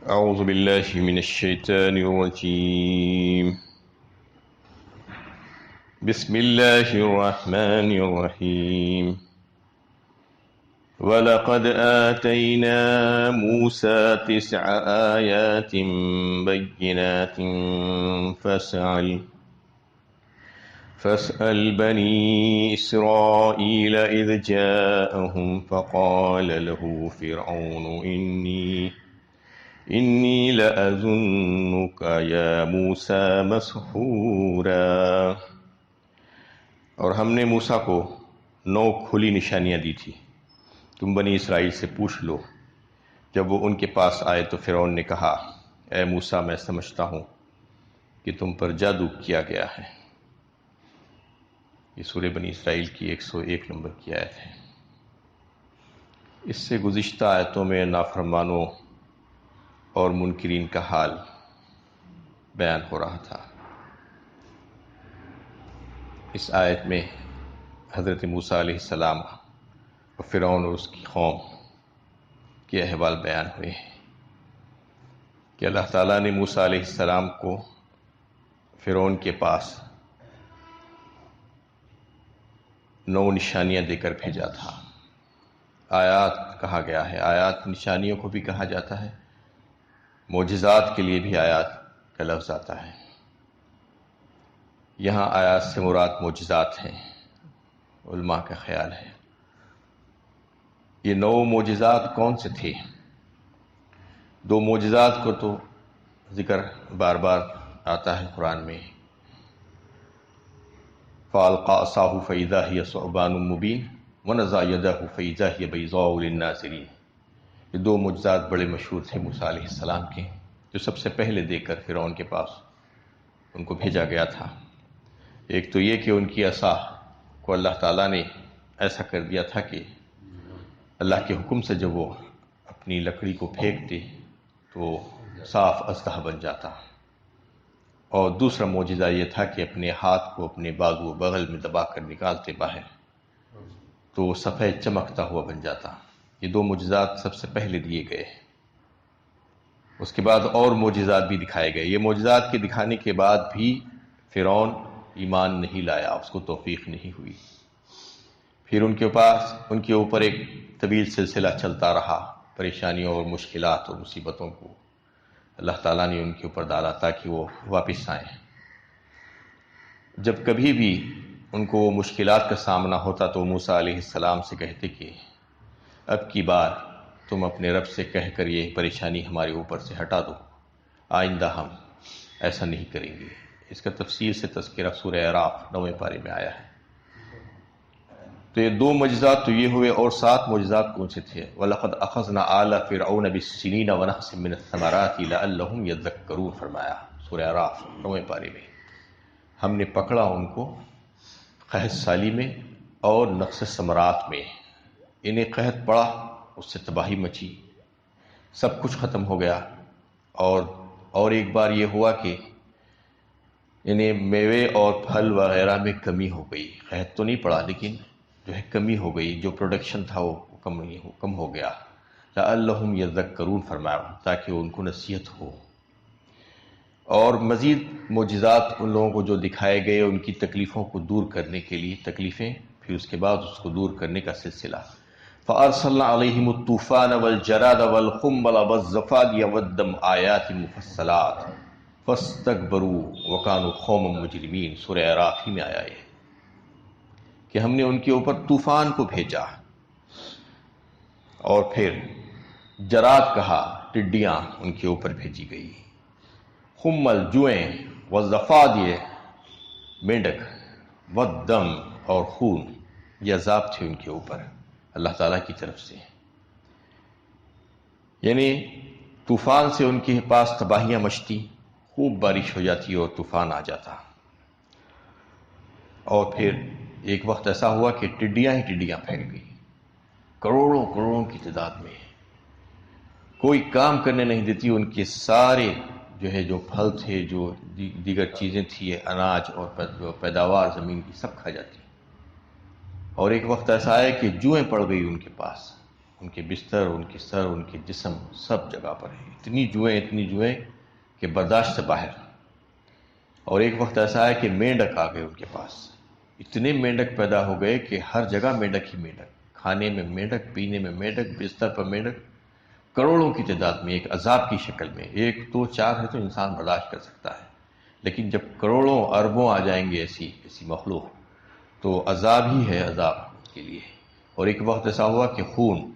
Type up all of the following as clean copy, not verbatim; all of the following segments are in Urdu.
أعوذ بالله من الشيطان الرجيم. بسم الله الرحمن الرحيم. ولقد آتينا موسى 9 آيات بينات فاسأل بني إسرائيل إذ جاءهم فقال له فرعون إني لأظنك يا موسى مسحورا۔ اور ہم نے موسیٰ کو 9 کھلی نشانیاں دی تھی، تم بنی اسرائیل سے پوچھ لو۔ جب وہ ان کے پاس آئے تو فرعون نے کہا، اے موسیٰ میں سمجھتا ہوں کہ تم پر جادو کیا گیا ہے۔ یہ سورہ بنی اسرائیل کی 101 نمبر کی آیت ہے۔ اس سے گزشتہ آیتوں میں نافرمانوں اور منکرین کا حال بیان ہو رہا تھا۔ اس آیت میں حضرت موسیٰ علیہ السلام اور فرعون اور اس کی قوم کے احوال بیان ہوئے ہیں کہ اللہ تعالیٰ نے موسیٰ علیہ السلام کو فرعون کے پاس 9 نشانیاں دے کر بھیجا تھا۔ آیات کہا گیا ہے، آیات نشانیوں کو بھی کہا جاتا ہے، معجزات کے لیے بھی آیات کا لفظ آتا ہے۔ یہاں آیات سے مراد معجزات ہیں، علماء کا خیال ہے۔ یہ 9 معجزات کون سے تھے؟ 2 معجزات کو تو ذکر بار بار آتا ہے قرآن میں، فَأَلْقَىٰ عَصَاهُ فَإِذَا هِيَ ثُعْبَانٌ مُّبِينٌ وَنَزَعَ يَدَهُ فَإِذَا هِيَ بَيْضَاءُ لِلنَّاظِرِينَ۔ یہ 2 معجزات بڑے مشہور تھے موسیٰ علیہ السلام کے، جو سب سے پہلے دے کر فرعون کے پاس ان کو بھیجا گیا تھا۔ ایک تو یہ کہ ان کی عصا کو اللہ تعالیٰ نے ایسا کر دیا تھا کہ اللہ کے حکم سے جب وہ اپنی لکڑی کو پھینکتے تو صاف اژدہا بن جاتا۔ اور دوسرا معجزہ یہ تھا کہ اپنے ہاتھ کو اپنے بازو و بغل میں دبا کر نکالتے باہر تو وہ سفید چمکتا ہوا بن جاتا۔ یہ 2 معجزات سب سے پہلے دیے گئے۔ اس کے بعد اور معجزات بھی دکھائے گئے۔ یہ معجزات کے دکھانے کے بعد بھی فرعون ایمان نہیں لایا، اس کو توفیق نہیں ہوئی۔ پھر ان کے اوپر ایک طویل سلسلہ چلتا رہا، پریشانیوں اور مشکلات اور مصیبتوں کو اللہ تعالیٰ نے ان کے اوپر ڈالا تاکہ وہ واپس آئیں۔ جب کبھی بھی ان کو مشکلات کا سامنا ہوتا تو موسیٰ علیہ السلام سے کہتے کہ اب کی بار تم اپنے رب سے کہہ کر یہ پریشانی ہمارے اوپر سے ہٹا دو، آئندہ ہم ایسا نہیں کریں گے۔ اس کا تفصیل سے تذکرہ سورہ اعراف 9ویں پارے میں آیا ہے۔ تو یہ 2 معجزات تو یہ ہوئے، اور 7 معجزات کون سے تھے؟ وَلَقَدْ أَخَذْنَا آلَ فِرْعَوْنَ بِالسِّنِينَ وَنَقْصٍ مِّنَ الثَّمَرَاتِ لَعَلَّهُمْ يَذَّكَّرُونَ فرمایا سورہ اعراف 9ویں پارے میں۔ ہم نے پکڑا ان کو قحط سالی میں اور نقص ثمرات میں۔ انہیں قحط پڑا، اس سے تباہی مچی، سب کچھ ختم ہو گیا۔ اور ایک بار یہ ہوا کہ انہیں میوے اور پھل وغیرہ میں کمی ہو گئی۔ قحط تو نہیں پڑا لیکن جو ہے کمی ہو گئی، جو پروڈکشن تھا وہ کم ہو گیا۔ لعلہم یذکرون فرمایا تاکہ ان کو نصیحت ہو۔ اور مزید معجزات ان لوگوں کو جو دکھائے گئے ان کی تکلیفوں کو دور کرنے کے لیے، تکلیفیں پھر اس کے بعد اس کو دور کرنے کا سلسلہ۔ فَأَرْسَلْنَا عَلَيْهِمُ الطُّوفَانَ وَالْجَرَادَ وَالْقُمَّلَ وَالضَّفَادِيَ وَالدَّمَ آيَاتٍ مُفَصَّلَاتٍ فَاسْتَكْبَرُوا وَكَانُوا قَوْمًا مُجْرِمِينَ۔ سورہ اعراف ہی میں آیا یہ کہ ہم نے ان کے اوپر طوفان کو بھیجا، اور پھر جراد کہا، ٹڈیاں ان کے اوپر بھیجی گئی، خمل جوئیں، والضفادع مینڈک، والدم اور خون، یہ عذاب تھے ان کے اوپر اللہ تعالیٰ کی طرف سے۔ یعنی طوفان سے ان کے پاس تباہیاں مچتی، خوب بارش ہو جاتی اور طوفان آ جاتا۔ اور پھر ایک وقت ایسا ہوا کہ ٹڈیاں ہی ٹڈیاں پھیل گئی، کروڑوں کی تعداد میں، کوئی کام کرنے نہیں دیتی۔ ان کے سارے جو پھل تھے، جو دیگر چیزیں تھیں، اناج اور پیداوار زمین کی سب کھا جاتی۔ اور ایک وقت ایسا ہے کہ جوئیں پڑ گئی ان کے پاس، ان کے بستر، ان کے سر، ان کے جسم سب جگہ پر ہیں، اتنی جوئیں کہ برداشت سے باہر۔ اور ایک وقت ایسا ہے کہ مینڈک آ گئے ان کے پاس، اتنے مینڈک پیدا ہو گئے کہ ہر جگہ مینڈک ہی مینڈک، کھانے میں مینڈک، پینے میں مینڈک، بستر پر مینڈک، کروڑوں کی تعداد میں، ایک عذاب کی شکل میں۔ ایک دو چار ہے تو انسان برداشت کر سکتا ہے، لیکن جب کروڑوں اربوں آ جائیں گے ایسی مخلوق، تو عذاب ہی ہے عذاب کے لیے۔ اور ایک وقت ایسا ہوا کہ خون،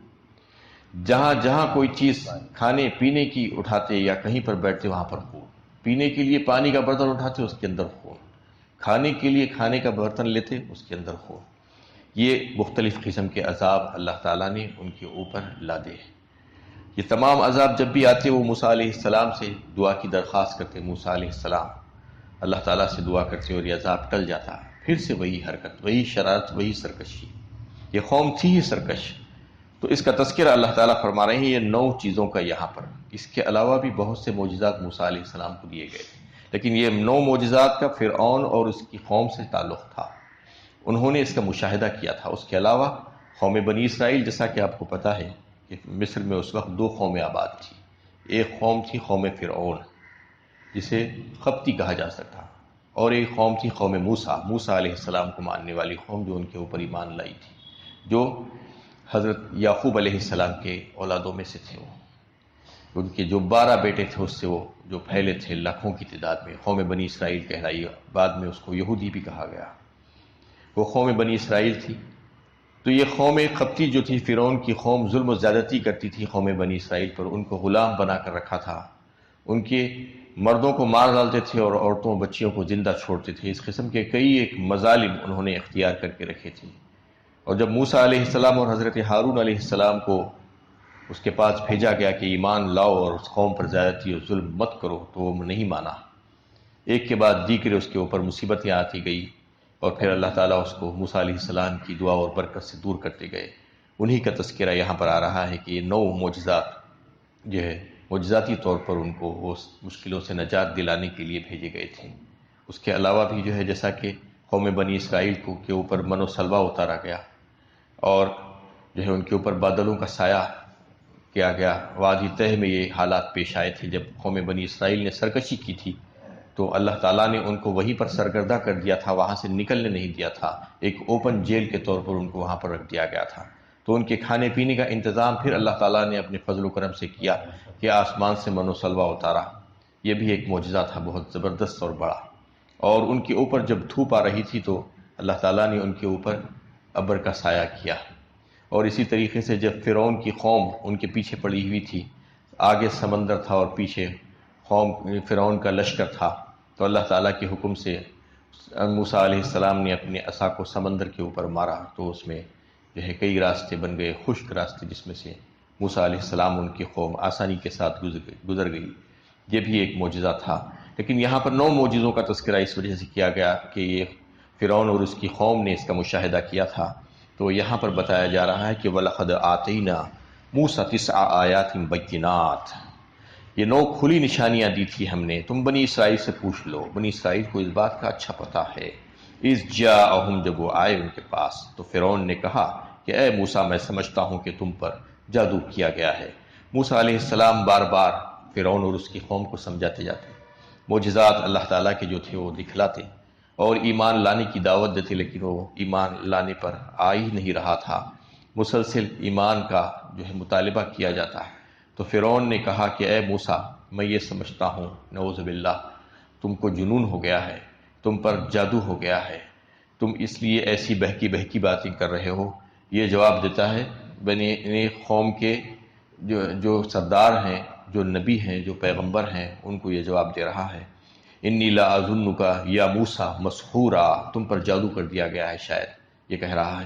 جہاں جہاں کوئی چیز کھانے پینے کی اٹھاتے یا کہیں پر بیٹھتے وہاں پر خون، پینے کے لیے پانی کا برتن اٹھاتے اس کے اندر خون، کھانے کے لیے کھانے کا برتن لیتے اس کے اندر خون۔ یہ مختلف قسم کے عذاب اللہ تعالیٰ نے ان کے اوپر لادے۔ یہ تمام عذاب جب بھی آتے وہ موسیٰ علیہ السلام سے دعا کی درخواست کرتے، موسیٰ علیہ السلام اللہ تعالیٰ سے دعا کرتے اور یہ عذاب ٹل جاتا ہے۔ پھر سے وہی حرکت، وہی شرارت، وہی سرکشی۔ یہ قوم تھی ہی سرکش۔ تو اس کا تذکرہ اللہ تعالیٰ فرما رہے ہیں، یہ 9 چیزوں کا یہاں پر۔ اس کے علاوہ بھی بہت سے معجزات موسیٰ علیہ السلام کو دیے گئے تھے، لیکن یہ 9 معجزات کا فرعون اور اس کی قوم سے تعلق تھا، انہوں نے اس کا مشاہدہ کیا تھا۔ اس کے علاوہ قوم بنی اسرائیل، جیسا کہ آپ کو پتہ ہے کہ مصر میں اس وقت 2 قومیں آباد تھی۔ ایک قوم تھی قوم فرعون جسے قبطی کہا جا سکتا، اور ایک قوم تھی قوم موسیٰ علیہ السلام کو ماننے والی قوم، جو ان کے اوپر ایمان لائی تھی، جو حضرت یعقوب علیہ السلام کے اولادوں میں سے تھے۔ وہ ان کے جو 12 بیٹے تھے اس سے وہ جو پھیلے تھے لاکھوں کی تعداد میں، قوم بنی اسرائیل کہلائی، بعد میں اس کو یہودی بھی کہا گیا۔ وہ قوم بنی اسرائیل تھی۔ تو یہ قوم قبطی جو تھی، فرعون کی قوم، ظلم و زیادتی کرتی تھی قوم بنی اسرائیل پر، ان کو غلام بنا کر رکھا تھا، ان کے مردوں کو مار ڈالتے تھے اور عورتوں بچیوں کو زندہ چھوڑتے تھے۔ اس قسم کے کئی ایک مظالم انہوں نے اختیار کر کے رکھے تھے۔ اور جب موسیٰ علیہ السلام اور حضرت ہارون علیہ السلام کو اس کے پاس بھیجا گیا کہ ایمان لاؤ اور اس قوم پر زیادتی اور ظلم مت کرو، تو وہ نہیں مانا۔ ایک کے بعد دیگرے اس کے اوپر مصیبتیں آتی گئی، اور پھر اللہ تعالیٰ اس کو موسیٰ علیہ السلام کی دعا اور برکت سے دور کرتے گئے۔ انہی کا تذکرہ یہاں پر آ رہا ہے کہ یہ 9 معجزات جو ہے معجزاتی طور پر ان کو وہ مشکلوں سے نجات دلانے کے لیے بھیجے گئے تھے۔ اس کے علاوہ بھی جو ہے جیسا کہ قوم بنی اسرائیل کے اوپر من و سلوہ اتارا گیا، اور جو ہے ان کے اوپر بادلوں کا سایہ کیا گیا۔ وادی تہ میں یہ حالات پیش آئے تھے جب قوم بنی اسرائیل نے سرکشی کی تھی، تو اللہ تعالیٰ نے ان کو وہیں پر سرگردہ کر دیا تھا، وہاں سے نکلنے نہیں دیا تھا، ایک اوپن جیل کے طور پر ان کو وہاں پر رکھ دیا گیا تھا۔ تو ان کے کھانے پینے کا انتظام پھر اللہ تعالیٰ نے اپنے فضل و کرم سے کیا کہ آسمان سے من و سلوہ اتارا۔ یہ بھی ایک معجزہ تھا بہت زبردست اور بڑا۔ اور ان کے اوپر جب دھوپ آ رہی تھی تو اللہ تعالیٰ نے ان کے اوپر ابر کا سایہ کیا۔ اور اسی طریقے سے جب فرعون کی قوم ان کے پیچھے پڑی ہوئی تھی، آگے سمندر تھا اور پیچھے قوم فرعون کا لشکر تھا، تو اللہ تعالیٰ کے حکم سے موسیٰ علیہ السلام نے اپنے عصا کو سمندر کے اوپر مارا، تو اس میں جو ہے کئی راستے بن گئے، خشک راستے، جس میں سے موسیٰ علیہ السلام ان کی قوم آسانی کے ساتھ گزر گئی۔ یہ بھی ایک معجزہ تھا۔ لیکن یہاں پر 9 معجزوں کا تذکرہ اس وجہ سے کیا گیا کہ یہ فرعون اور اس کی قوم نے اس کا مشاہدہ کیا تھا۔ تو یہاں پر بتایا جا رہا ہے کہ وَلَقَدْ آتَيْنَا مُوسَىٰ 9 آیَاتٍ بَيِّنَاتٍ، یہ 9 کھلی نشانیاں دی تھی ہم نے۔ تم بنی اسرائیل سے پوچھ لو، بنی اسرائیل کو اس بات کا اچھا پتہ ہے۔ اِذْ جَاءَهُمْ، جب وہ آئے ان کے پاس، تو فرعون نے کہا کہ اے موسیٰ، میں سمجھتا ہوں کہ تم پر جادو کیا گیا ہے۔ موسیٰ علیہ السلام بار بار فرعون اور اس کی قوم کو سمجھاتے جاتے، معجزات اللہ تعالیٰ کے جو تھے وہ دکھلاتے اور ایمان لانے کی دعوت دیتے، لیکن وہ ایمان لانے پر آ ہی نہیں رہا تھا۔ مسلسل ایمان کا جو ہے مطالبہ کیا جاتا ہے۔ تو فرعون نے کہا کہ اے موسیٰ، میں یہ سمجھتا ہوں، نعوذ باللہ، تم کو جنون ہو گیا ہے، تم پر جادو ہو گیا ہے، تم اس لیے ایسی بہکی بہکی باتیں کر رہے ہو۔ یہ جواب دیتا ہے بنی قوم کے جو سردار ہیں، جو نبی ہیں، جو پیغمبر ہیں، ان کو یہ جواب دے رہا ہے، انی لأظنک یا موسیٰ مسحورا، تم پر جادو کر دیا گیا ہے شاید، یہ کہہ رہا ہے۔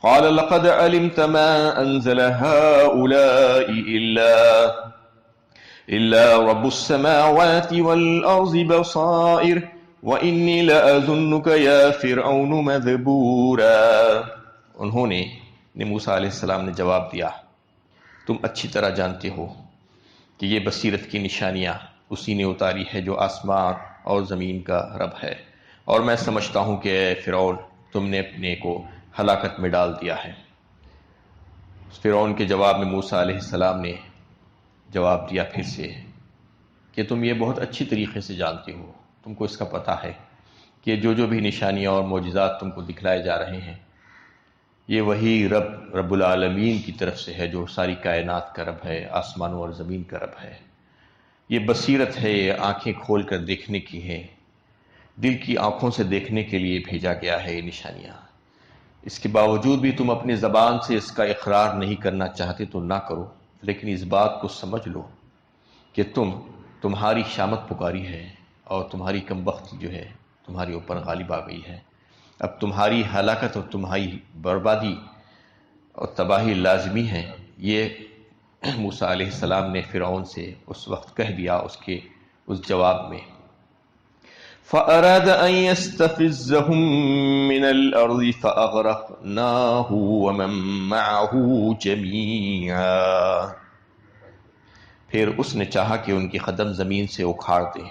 قال لقد علمت ما انزل هؤلاء الا رب السماوات والارض بصائر وانی لأظنک یا فرعون مذبورا۔ انہوں نے موسیٰ علیہ السلام نے جواب دیا، تم اچھی طرح جانتے ہو کہ یہ بصیرت کی نشانیاں اسی نے اتاری ہے جو آسمان اور زمین کا رب ہے، اور میں سمجھتا ہوں کہ اے فرعون، تم نے اپنے کو ہلاکت میں ڈال دیا ہے۔ فرعون کے جواب میں موسیٰ علیہ السلام نے جواب دیا پھر سے کہ تم یہ بہت اچھی طریقے سے جانتے ہو، تم کو اس کا پتہ ہے کہ جو بھی نشانیاں اور معجزات تم کو دکھلائے جا رہے ہیں یہ وہی رب العالمین کی طرف سے ہے، جو ساری کائنات کا رب ہے، آسمانوں اور زمین کا رب ہے۔ یہ بصیرت ہے، یہ آنکھیں کھول کر دیکھنے کی ہے، دل کی آنکھوں سے دیکھنے کے لیے بھیجا گیا ہے یہ نشانیاں۔ اس کے باوجود بھی تم اپنی زبان سے اس کا اقرار نہیں کرنا چاہتے تو نہ کرو، لیکن اس بات کو سمجھ لو کہ تمہاری شامت پکاری ہے اور تمہاری کم بختی جو ہے تمہارے اوپر غالب آ گئی ہے۔ اب تمہاری ہلاکت اور تمہاری بربادی اور تباہی لازمی ہے۔ یہ موسیٰ علیہ السلام نے فرعون سے اس وقت کہہ دیا اس جواب میں۔ فَأَرَادَ أَن يَسْتَفِزَّهُم مِّنَ الْأَرْضِ فَأَغْرَقْنَاهُ وَمَن مَّعَهُ جَمِيعًا۔ پھر اس نے چاہا کہ ان کی قدم زمین سے اکھاڑ دے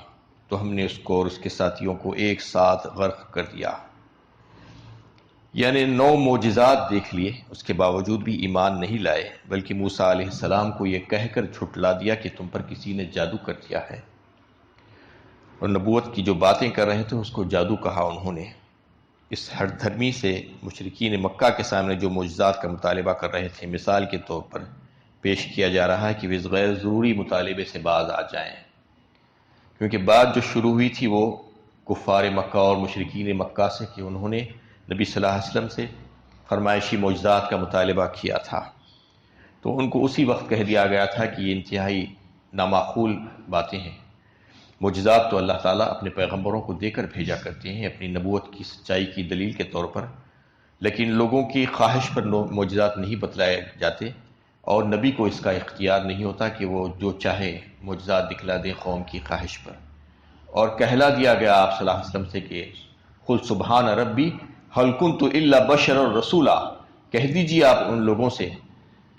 تو ہم نے اس کو اور اس کے ساتھیوں کو ایک ساتھ غرق کر دیا۔ یعنی 9 معجزات دیکھ لیے، اس کے باوجود بھی ایمان نہیں لائے، بلکہ موسیٰ علیہ السلام کو یہ کہہ کر جھٹلا دیا کہ تم پر کسی نے جادو کر دیا ہے، اور نبوت کی جو باتیں کر رہے تھے اس کو جادو کہا انہوں نے۔ اس ہر دھرمی سے مشرکین مکہ کے سامنے جو معجزات کا مطالبہ کر رہے تھے، مثال کے طور پر پیش کیا جا رہا ہے کہ وہ غیر ضروری مطالبے سے باز آ جائیں، کیونکہ بات جو شروع ہوئی تھی وہ کفار مکہ اور مشرکین مکہ سے کہ انہوں نے نبی صلی اللہ علیہ وسلم سے فرمائشی معجزات کا مطالبہ کیا تھا، تو ان کو اسی وقت کہہ دیا گیا تھا کہ یہ انتہائی نامعقول باتیں ہیں۔ معجزات تو اللہ تعالیٰ اپنے پیغمبروں کو دے کر بھیجا کرتے ہیں اپنی نبوت کی سچائی کی دلیل کے طور پر، لیکن لوگوں کی خواہش پر معجزات نہیں بتلائے جاتے، اور نبی کو اس کا اختیار نہیں ہوتا کہ وہ جو چاہے معجزات دکھلا دے قوم کی خواہش پر۔ اور کہلا دیا گیا آپ صلی اللہ علیہ وسلم سے کہ قل سبحان ربی هل كنت الا بشرا رسولا، کہہ دیجیے آپ ان لوگوں سے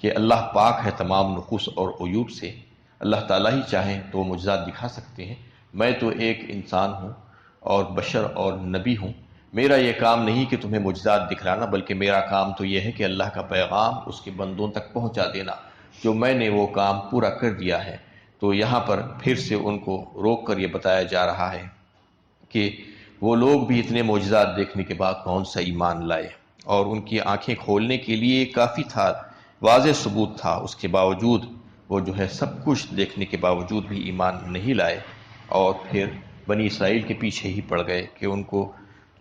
کہ اللہ پاک ہے تمام نقوص اور عیوب سے، اللہ تعالیٰ ہی چاہیں تو وہ معجزات دکھا سکتے ہیں، میں تو ایک انسان ہوں اور بشر اور نبی ہوں، میرا یہ کام نہیں کہ تمہیں معجزات دکھلانا، بلکہ میرا کام تو یہ ہے کہ اللہ کا پیغام اس کے بندوں تک پہنچا دینا، جو میں نے وہ کام پورا کر دیا ہے۔ تو یہاں پر پھر سے ان کو روک کر یہ بتایا جا رہا ہے کہ وہ لوگ بھی اتنے معجزات دیکھنے کے بعد کون سا ایمان لائے، اور ان کی آنکھیں کھولنے کے لیے کافی تھا، واضح ثبوت تھا، اس کے باوجود وہ جو ہے سب کچھ دیکھنے کے باوجود بھی ایمان نہیں لائے، اور پھر بنی اسرائیل کے پیچھے ہی پڑ گئے کہ ان کو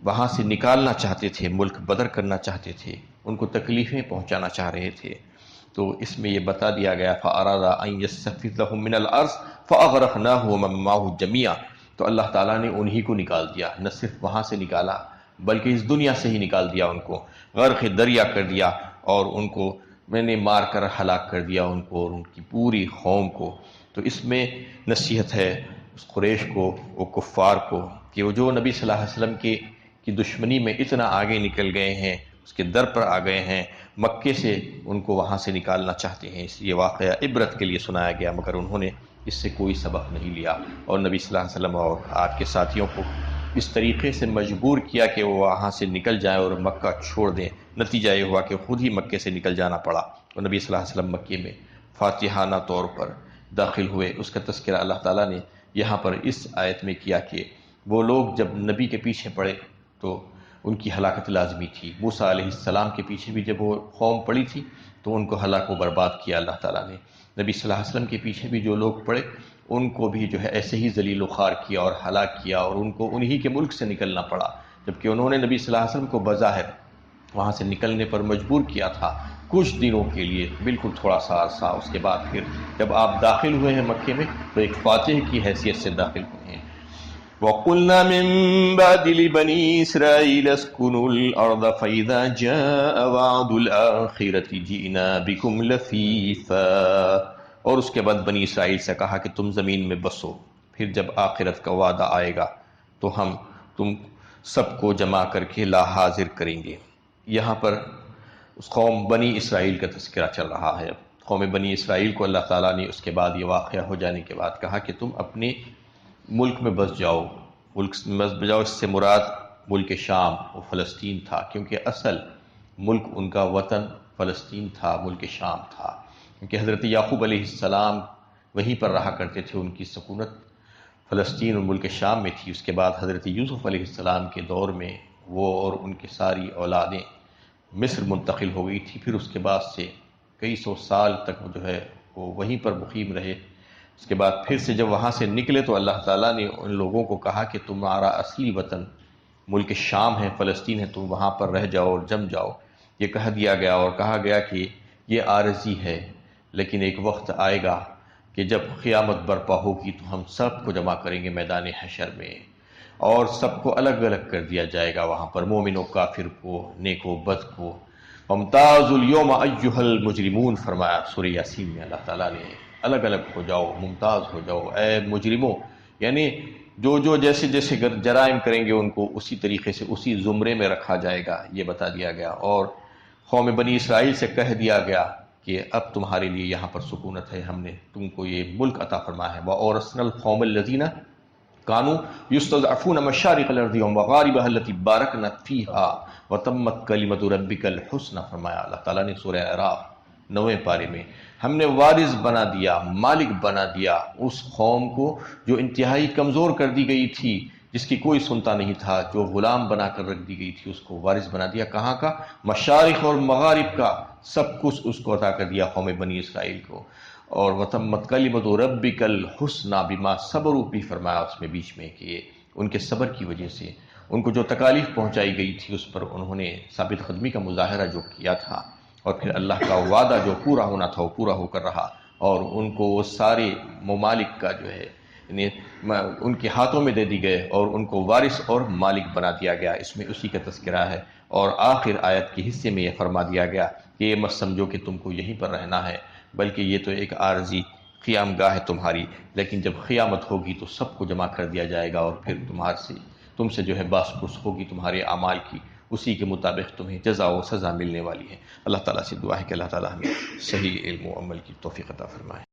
وہاں سے نکالنا چاہتے تھے، ملک بدر کرنا چاہتے تھے، ان کو تکلیفیں پہنچانا چاہ رہے تھے۔ تو اس میں یہ بتا دیا گیا فَأَرَادَ أَن يَسْتَفِزَّهُم مِّنَ الْأَرْضِ فَأَغْرَقْنَاهُ وَمَن مَّعَهُ جَمِيعًا، تو اللہ تعالیٰ نے انہی کو نکال دیا، نہ صرف وہاں سے نکالا بلکہ اس دنیا سے ہی نکال دیا، ان کو غرق دریا کر دیا، اور ان کو میں نے مار کر ہلاک کر دیا، ان کو اور ان کی پوری قوم کو۔ تو اس میں نصیحت ہے اس قریش کو، وہ کفار کو، کہ وہ جو نبی صلی اللہ علیہ وسلم کی دشمنی میں اتنا آگے نکل گئے ہیں، اس کے در پر آ گئے ہیں، مکے سے ان کو وہاں سے نکالنا چاہتے ہیں، اس یہ واقعہ عبرت کے لیے سنایا گیا، مگر انہوں نے اس سے کوئی سبق نہیں لیا، اور نبی صلی اللہ علیہ وسلم اور آپ کے ساتھیوں کو اس طریقے سے مجبور کیا کہ وہ وہاں سے نکل جائیں اور مکہ چھوڑ دیں۔ نتیجہ یہ ہوا کہ خود ہی مکے سے نکل جانا پڑا، اور نبی صلی اللہ علیہ وسلم مکے میں فاتحانہ طور پر داخل ہوئے۔ اس کا تذکرہ اللہ تعالیٰ نے یہاں پر اس آیت میں کیا کہ وہ لوگ جب نبی کے پیچھے پڑے تو ان کی ہلاکت لازمی تھی۔ موسیٰ علیہ السلام کے پیچھے بھی جب وہ قوم پڑی تھی تو ان کو ہلاک و برباد کیا اللہ تعالیٰ نے۔ نبی صلی اللہ علیہ وسلم کے پیچھے بھی جو لوگ پڑے ان کو بھی جو ہے ایسے ہی ذلیل و خوار کیا اور ہلاک کیا، اور ان کو انہی کے ملک سے نکلنا پڑا، جبکہ انہوں نے نبی صلی اللہ علیہ وسلم کو بظاہر وہاں سے نکلنے پر مجبور کیا تھا کچھ دنوں کے لیے، بالکل تھوڑا سا عرصہ۔ اس کے بعد پھر جب آپ داخل ہوئے ہیں مکے میں تو ایک فاتح کی حیثیت سے داخل ہوئے ہیں۔ وَقُلْنَا مِن بَعْدِ لِبَنِي إِسْرَائِيلَ اسْكُنُوا الْأَرْضَ فَإِذَا جَاءَ وَعْدُ الْآخِرَةِ جِئْنَا بِكُمْ لَفِيفًا، اور اس کے بعد بنی اسرائیل سے کہا کہ تم زمین میں بسو، پھر جب آخرت کا وعدہ آئے گا تو ہم تم سب کو جمع کر کے لا حاضر کریں گے۔ یہاں پر اس قوم بنی اسرائیل کا تذکرہ چل رہا ہے۔ قوم بنی اسرائیل کو اللہ تعالیٰ نے اس کے بعد یہ واقعہ ہو جانے کے بعد کہا کہ تم اپنے ملک میں بس جاؤ، ملک میں بس جاؤ، اس سے مراد ملک شام و فلسطین تھا، کیونکہ اصل ملک ان کا وطن فلسطین تھا، ملک شام تھا، کیونکہ حضرت یعقوب علیہ السلام وہیں پر رہا کرتے تھے، ان کی سکونت فلسطین اور ملک شام میں تھی۔ اس کے بعد حضرت یوسف علیہ السلام کے دور میں وہ اور ان کی ساری اولادیں مصر منتقل ہو گئی تھی، پھر اس کے بعد سے کئی سو سال تک جو ہے وہ وہیں پر مقیم رہے۔ اس کے بعد پھر سے جب وہاں سے نکلے تو اللہ تعالیٰ نے ان لوگوں کو کہا کہ تمہارا اصلی وطن ملک شام ہے، فلسطین ہے، تم وہاں پر رہ جاؤ اور جم جاؤ، یہ کہہ دیا گیا اور کہا گیا کہ یہ عارضی ہے، لیکن ایک وقت آئے گا کہ جب قیامت برپا ہوگی تو ہم سب کو جمع کریں گے میدان حشر میں، اور سب کو الگ الگ کر دیا جائے گا وہاں پر، مومن و کافر کو، نیک و بد کو۔ ممتاز الیوم ایھا المجرمون فرمایا سورہ یاسین میں اللہ تعالیٰ نے، الگ الگ ہو جاؤ، ممتاز ہو جاؤ اے مجرموں، یعنی جو جیسے جیسے جرائم کریں گے ان کو اسی طریقے سے اسی زمرے میں رکھا جائے گا، یہ بتا دیا گیا۔ اور قوم بنی اسرائیل سے کہہ دیا گیا کہ اب تمہارے لیے یہاں پر سکونت ہے، ہم نے تم کو یہ ملک عطا فرمایا ہے۔ وَأَوْرَثْنَا الْقَوْمَ الَّذِينَ كَانُوا يُسْتَضْعَفُونَ مَشَارِقَ الْأَرْضِ وَمَغَارِبَهَا الَّتِي بَارَكْنَا فِيهَا وَتَمَّتْ كَلِمَةُ رَبِّكَ الْحُسْنَى فرمایا اللہ تعالیٰ نے سورہ اعراف 9ویں پارے میں، ہم نے وارث بنا دیا، مالک بنا دیا اس قوم کو جو انتہائی کمزور کر دی گئی تھی، جس کی کوئی سنتا نہیں تھا، جو غلام بنا کر رکھ دی گئی تھی، اس کو وارث بنا دیا۔ کہاں کا؟ مشارق اور مغارب کا، سب کچھ اس کو عطا کر دیا قوم بنی اسرائیل کو۔ اور وَتَمَّتْ كَلِمَةُ رَبِّكَ الْحُسْنَى بِمَا صَبَرُوا بھی فرمایا اس میں بیچ میں کہ ان کے صبر کی وجہ سے ان کو جو تکالیف پہنچائی گئی تھی اس پر انہوں نے ثابت قدمی کا مظاہرہ جو کیا تھا، اور پھر اللہ کا وعدہ جو پورا ہونا تھا وہ پورا ہو کر رہا، اور ان کو وہ سارے ممالک کا جو ہے یعنی ان کے ہاتھوں میں دے دی گئے اور ان کو وارث اور مالک بنا دیا گیا۔ اس میں اسی کا تذکرہ ہے، اور آخر آیت کے حصے میں یہ فرما دیا گیا کہ یہ مت سمجھو کہ تم کو یہیں پر رہنا ہے، بلکہ یہ تو ایک عارضی قیام گاہ ہے تمہاری، لیکن جب قیامت ہوگی تو سب کو جمع کر دیا جائے گا، اور پھر تم سے جو ہے باس پرس ہوگی تمہارے اعمال کی، اسی کے مطابق تمہیں جزا و سزا ملنے والی ہے۔ اللہ تعالیٰ سے دعا ہے کہ اللہ تعالیٰ ہمیں صحیح علم و عمل کی توفیق عطا فرمائے۔